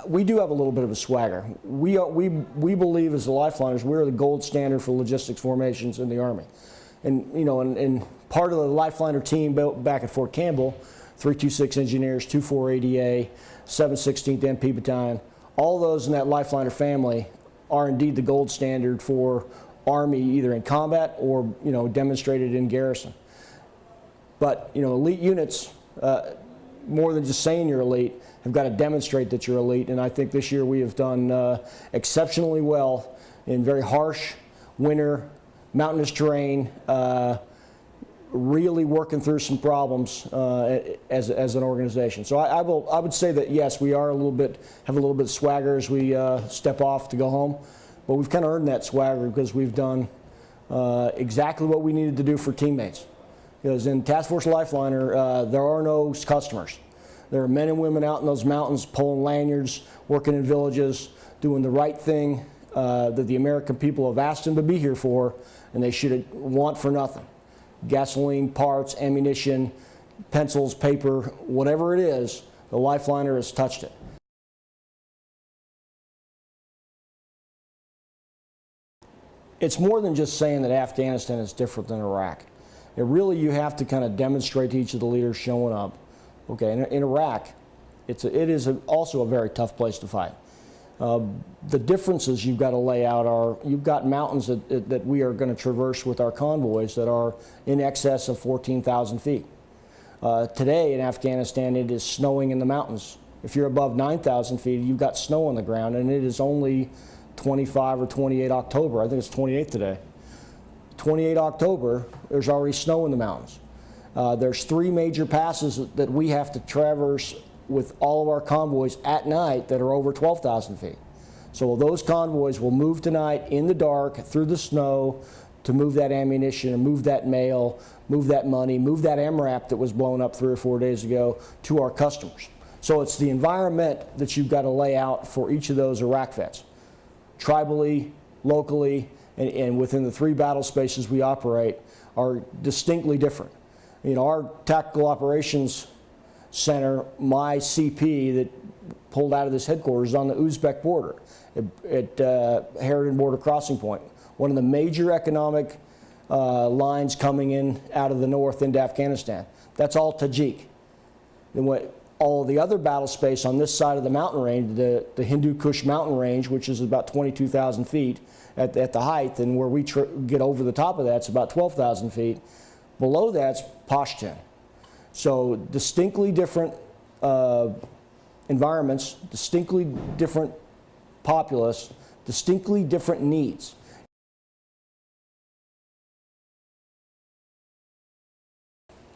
we do have a little bit of a swagger. We believe as the Lifeliners, we're the gold standard for logistics formations in the Army. And, you know, and part of the Lifeliner team built back at Fort Campbell, 326 engineers, 24 ADA, 716th MP Battalion, all those in that Lifeliner family are indeed the gold standard for Army, either in combat or, you know, demonstrated in garrison. But, you know, elite units, more than just saying you're elite, have got to demonstrate that you're elite. And I think this year we have done exceptionally well in very harsh winter, mountainous terrain, really working through some problems as an organization. So I would say that yes, we are have a little bit of swagger as we step off to go home, but we've kind of earned that swagger because we've done exactly what we needed to do for teammates. Because in Task Force Lifeliner, there are no customers. There are men and women out in those mountains pulling lanyards, working in villages, doing the right thing that the American people have asked them to be here for, and they should want for nothing. Gasoline, parts, ammunition, pencils, paper, whatever it is, the Lifeliner has touched it. It's more than just saying that Afghanistan is different than Iraq. You have to kind of demonstrate to each of the leaders showing up. Okay, in Iraq, it is also a very tough place to fight. The differences you've got to lay out are, you've got mountains that we are going to traverse with our convoys that are in excess of 14,000 feet. Today in Afghanistan, it is snowing in the mountains. If you're above 9,000 feet, you've got snow on the ground, and it is only 25 or 28 October. I think it's 28 today. 28 October, there's already snow in the mountains. There's 3 major passes that we have to traverse with all of our convoys at night that are over 12,000 feet. So those convoys will move tonight in the dark through the snow to move that ammunition and move that mail, move that money, move that MRAP that was blown up 3 or 4 days ago to our customers. So it's the environment that you've got to lay out for each of those Iraq vets, tribally, locally, and within the 3 battle spaces we operate are distinctly different. You know, our Tactical Operations Center, my CP that pulled out of this headquarters is on the Uzbek border at Harridan Border Crossing Point, one of the major economic lines coming in out of the north into Afghanistan. That's all Tajik. And all the other battle space on this side of the mountain range, the Hindu Kush mountain range, which is about 22,000 feet at the height, and where we get over the top of that, it's about 12,000 feet. Below that's Pashtun. So distinctly different environments, distinctly different populace, distinctly different needs.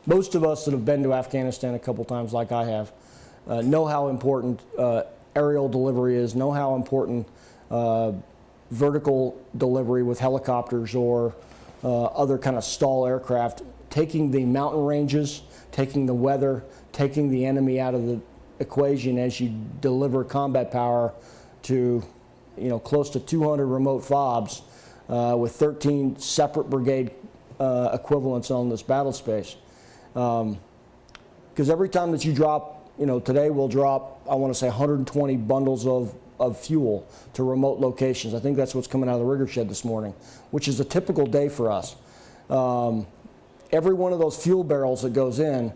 Most of us that have been to Afghanistan a couple times, like I have, know how important aerial delivery is, know how important vertical delivery with helicopters or other kind of stall aircraft, taking the mountain ranges, taking the weather, taking the enemy out of the equation as you deliver combat power to, you know, close to 200 remote FOBs with 13 separate brigade equivalents on this battle space. Because every time that you drop, you know, today we'll drop, I want to say 120 bundles of fuel to remote locations. I think that's what's coming out of the rigger shed this morning, which is a typical day for us. Every one of those fuel barrels that goes in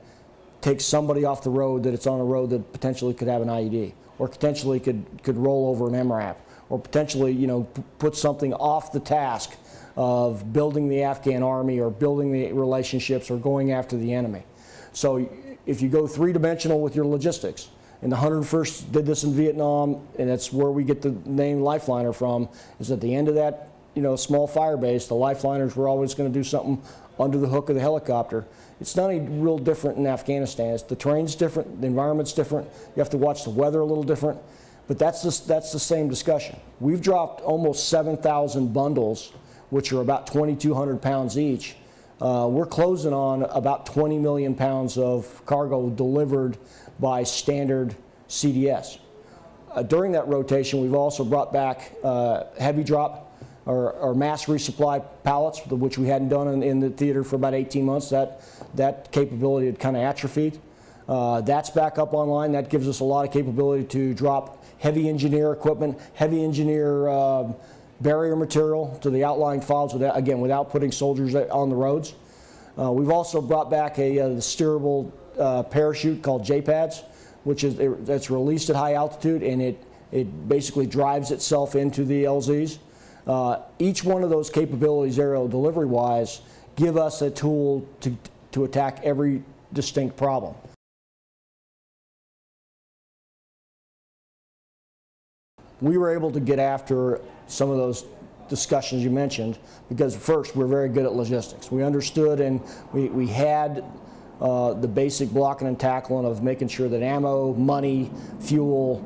takes somebody off the road that it's on a road that potentially could have an IED, or potentially could roll over an MRAP, or potentially, you know, put something off the task of building the Afghan army or building the relationships or going after the enemy. So if you go 3-dimensional with your logistics, and the 101st did this in Vietnam, and that's where we get the name Lifeliner from, is at the end of that, you know, small fire base, the Lifeliners were always going to do something under the hook of the helicopter. It's not any real different in Afghanistan. The terrain's different, the environment's different, you have to watch the weather a little different, but that's the same discussion. We've dropped almost 7,000 bundles, which are about 2,200 pounds each. We're closing on about 20 million pounds of cargo delivered by standard CDS. During that rotation, we've also brought back heavy drop or mass resupply pallets, which we hadn't done in the theater for about 18 months. That capability had kind of atrophied. That's back up online. That gives us a lot of capability to drop heavy engineer equipment, heavy engineer barrier material to the outlying FOBs, without putting soldiers on the roads. We've also brought back the steerable parachute called J-pads, which is that's released at high altitude, and it basically drives itself into the LZs. Each one of those capabilities, aerial delivery-wise, give us a tool to attack every distinct problem. We were able to get after some of those discussions you mentioned because first, we're very good at logistics. We understood and we had the basic blocking and tackling of making sure that ammo, money, fuel,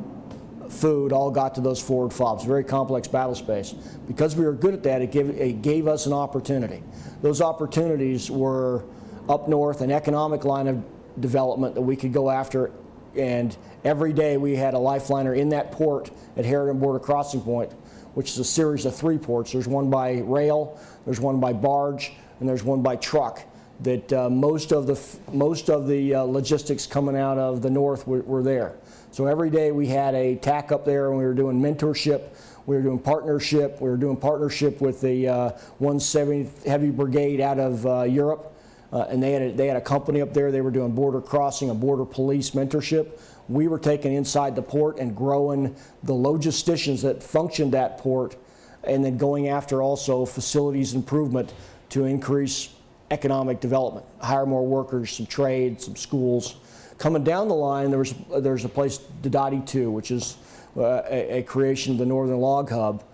food all got to those forward FOBs. Very complex battle space. Because we were good at that, it gave us an opportunity. Those opportunities were up north, an economic line of development that we could go after, and every day we had a lifeliner in that port at Harridan Border Crossing Point, which is a series of 3 ports. There's one by rail, there's one by barge, and there's one by truck. That most of the logistics coming out of the north were there. So every day we had a TAC up there, and we were doing mentorship, we were doing partnership, with the 170th Heavy Brigade out of Europe, and they had a company up there. They were doing border crossing and border police mentorship. We were taking inside the port and growing the logisticians that functioned that port, and then going after also facilities improvement to increase economic development, hire more workers, some trade, some schools. Coming down the line, there's a place, Dadati 2, which is a creation of the Northern Log Hub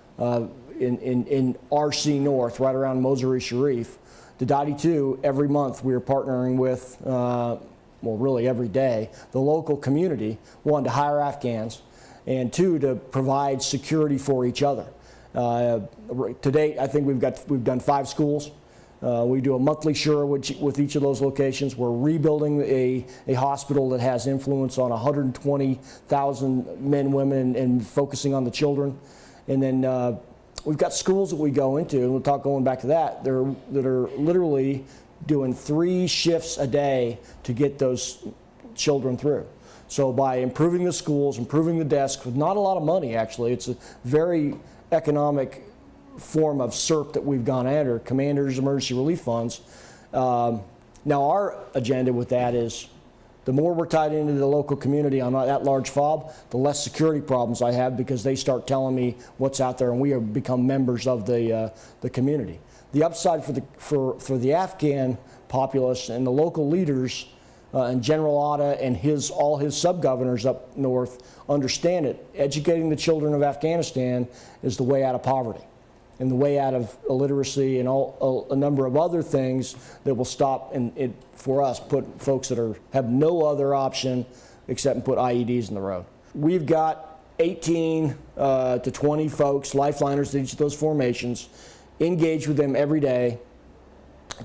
in RC North, right around Mozari Sharif. Dadati 2, every month we are partnering with, well, really every day, the local community, 1, to hire Afghans, and 2, to provide security for each other. To date, I think we've done 5 schools. We do a monthly SURE with each of those locations. We're rebuilding a hospital that has influence on 120,000 men, women, and focusing on the children. And then we've got schools that we go into, and we'll talk going back to that, that are literally doing 3 shifts a day to get those children through. So by improving the schools, improving the desks, with not a lot of money actually, it's a very economic form of CERP that we've gone after, Commanders Emergency Relief Funds. Now our agenda with that is the more we're tied into the local community on that large FOB, the less security problems I have because they start telling me what's out there and we have become members of the community. The upside for the Afghan populace and the local leaders and General Atta and all his sub-governors up north understand it. Educating the children of Afghanistan is the way out of poverty and the way out of illiteracy and a number of other things that will stop and for us put folks that have no other option except and put IEDs in the road. We've got 18 to 20 folks, lifeliners at each of those formations, engage with them every day,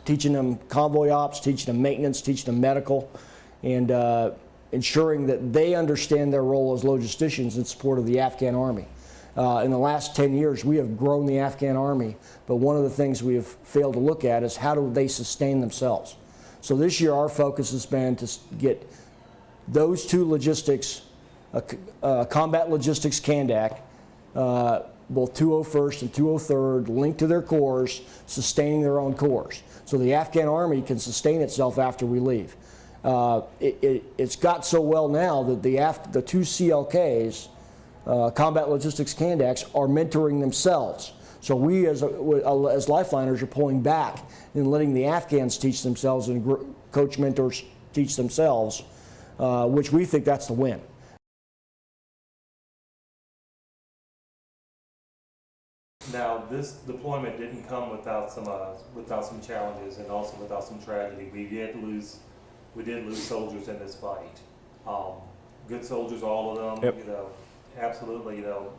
teaching them convoy ops, teaching them maintenance, teaching them medical, and ensuring that they understand their role as logisticians in support of the Afghan Army. In the last 10 years, we have grown the Afghan Army, but one of the things we have failed to look at is how do they sustain themselves. So this year, our focus has been to get those 2 logistics, combat logistics CANDAC, both 201st and 203rd, linked to their corps, sustaining their own corps. So the Afghan Army can sustain itself after we leave. It's got so well now that the 2 CLKs, Combat Logistics CANDACs, are mentoring themselves. So we as lifeliners are pulling back and letting the Afghans teach themselves and coach mentors teach themselves, which we think that's the win. Now, this deployment didn't come without some challenges and also without some tragedy. We did lose soldiers in this fight. Good soldiers, all of them. Yep. You know, absolutely, you know,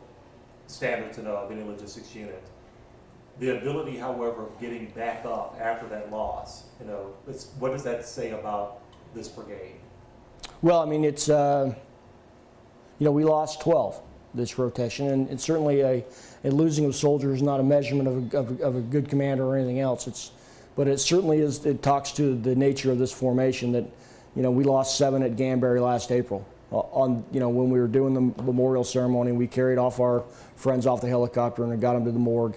standards of any logistics unit. The ability, however, of getting back up after that loss, you know, what does that say about this brigade? Well, I mean, it's, you know, we lost 12 this rotation, and it's certainly a losing of soldiers is not a measurement of a good commander or anything else. But it certainly is, it talks to the nature of this formation that, we lost 7 at Ganbury last April. When we were doing the memorial ceremony, we carried off our friends off the helicopter and got them to the morgue.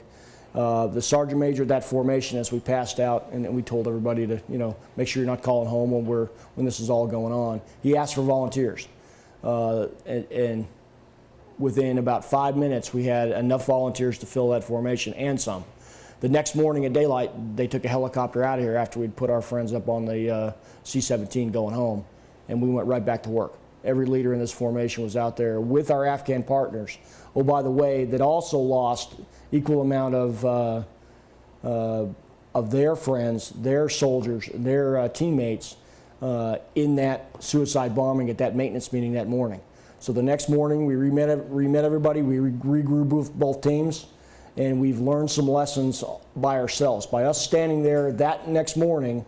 The sergeant major at that formation, as we passed out, and we told everybody to, make sure you're not calling home when this is all going on. He asked for volunteers, and within about 5 minutes, we had enough volunteers to fill that formation and some. The next morning at daylight, they took a helicopter out of here after we'd put our friends up on the C-17 going home, and we went right back to work. Every leader in this formation was out there with our Afghan partners. Oh, by the way, that also lost equal amount of their friends, their soldiers, their teammates in that suicide bombing at that maintenance meeting that morning. So the next morning, we re-met everybody, we regrouped both teams, and we've learned some lessons by ourselves. By us standing there that next morning,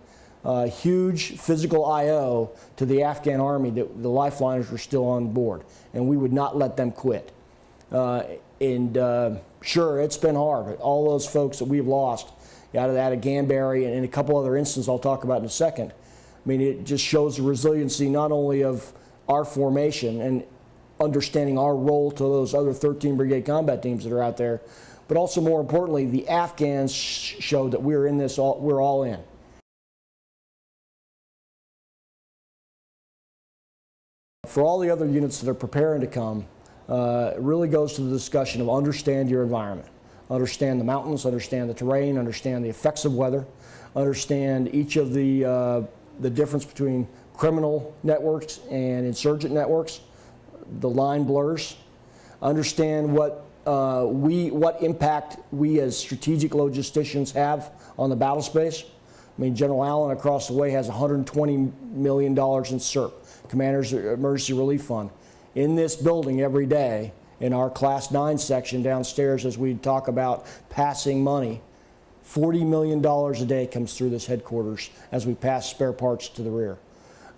huge physical I.O. to the Afghan army that the lifeliners were still on board, and we would not let them quit. Sure, it's been hard. All those folks that we've lost out of that at Ganbury and a couple other instances I'll talk about in a second. I mean, it just shows the resiliency not only of our formation and understanding our role to those other 13 brigade combat teams that are out there, but also more importantly, the Afghans showed that we're in this, we're all in. For all the other units that are preparing to come, it really goes to the discussion of understand your environment. Understand the mountains, understand the terrain, understand the effects of weather, understand each of the difference between criminal networks and insurgent networks, the line blurs. Understand what impact we as strategic logisticians have on the battle space. I mean, General Allen across the way has $120 million in CERP, Commander's Emergency Relief Fund. In this building every day, in our Class 9 section downstairs, as we talk about passing money, $40 million a day comes through this headquarters as we pass spare parts to the rear.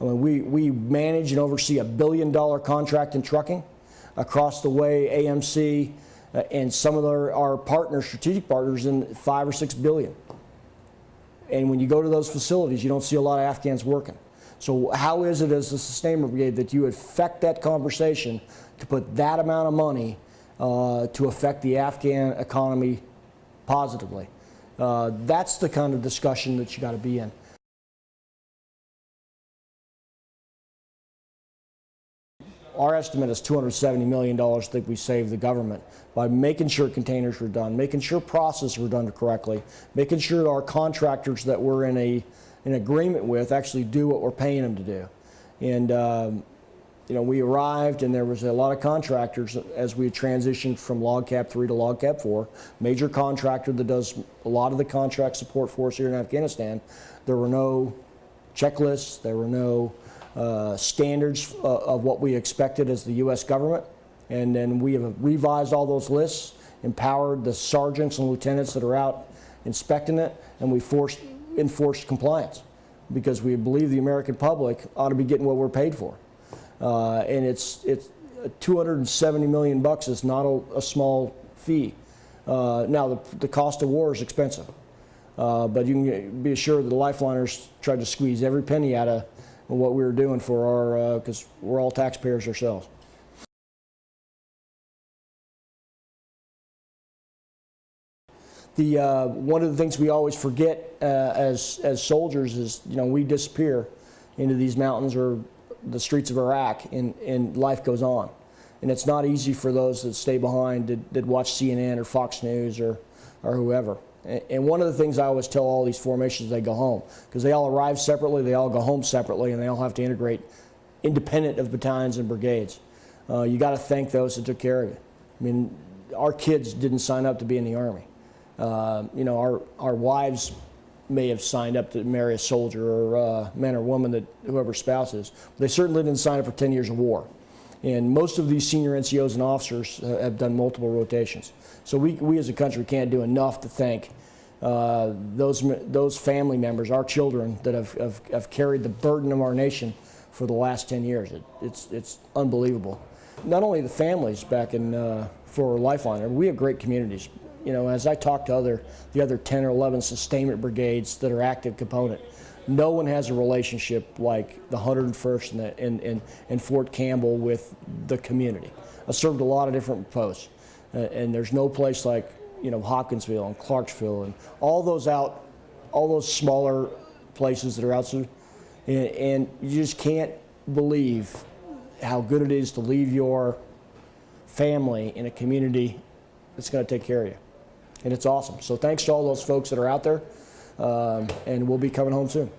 I mean, we manage and oversee $1 billion contract in trucking. Across the way, AMC and some of our partners, strategic partners, in $5 or $6 billion. And when you go to those facilities, you don't see a lot of Afghans working. So how is it as the Sustainment Brigade that you affect that conversation to put that amount of money to affect the Afghan economy positively? That's the kind of discussion that you got to be in. Our estimate is $270 million that we saved the government by making sure containers were done, making sure processes were done correctly, making sure our contractors that we're in agreement with actually do what we're paying them to do. And we arrived and there was a lot of contractors as we transitioned from Log Cap 3 to Log Cap 4, major contractor that does a lot of the contract support for us here in Afghanistan. There were no checklists, there were no standards of what we expected as the U.S. government, and then we have revised all those lists, empowered the sergeants and lieutenants that are out inspecting it, and we enforced compliance because we believe the American public ought to be getting what we're paid for. And it's $270 million is not a small fee. Now the cost of war is expensive, but you can be assured that the lifeliners tried to squeeze every penny out of what we were doing for our, because we're all taxpayers ourselves. One of the things we always forget as soldiers is, we disappear into these mountains or the streets of Iraq, and life goes on. And it's not easy for those that stay behind that watch CNN or Fox News or whoever. And one of the things I always tell all these formations, they go home, because they all arrive separately, they all go home separately, and they all have to integrate independent of battalions and brigades. You got to thank those that took care of you. I mean, our kids didn't sign up to be in the Army. Our wives may have signed up to marry a soldier or man or woman, that whoever spouse is. But they certainly didn't sign up for 10 years of war. And most of these senior NCOs and officers have done multiple rotations. So we as a country can't do enough to thank those family members, our children, that have carried the burden of our nation for the last 10 years. It's unbelievable. Not only the families back in for Lifeliner, we have great communities. you know, as I talk to the other 10 or 11 sustainment brigades that are active component, no one has a relationship like the 101st and Fort Campbell with the community. I served a lot of different posts, and there's no place like, you know, Hopkinsville and Clarksville and all those smaller places that are out there, and you just can't believe how good it is to leave your family in a community that's going to take care of you. And it's awesome. So thanks to all those folks that are out there, and we'll be coming home soon.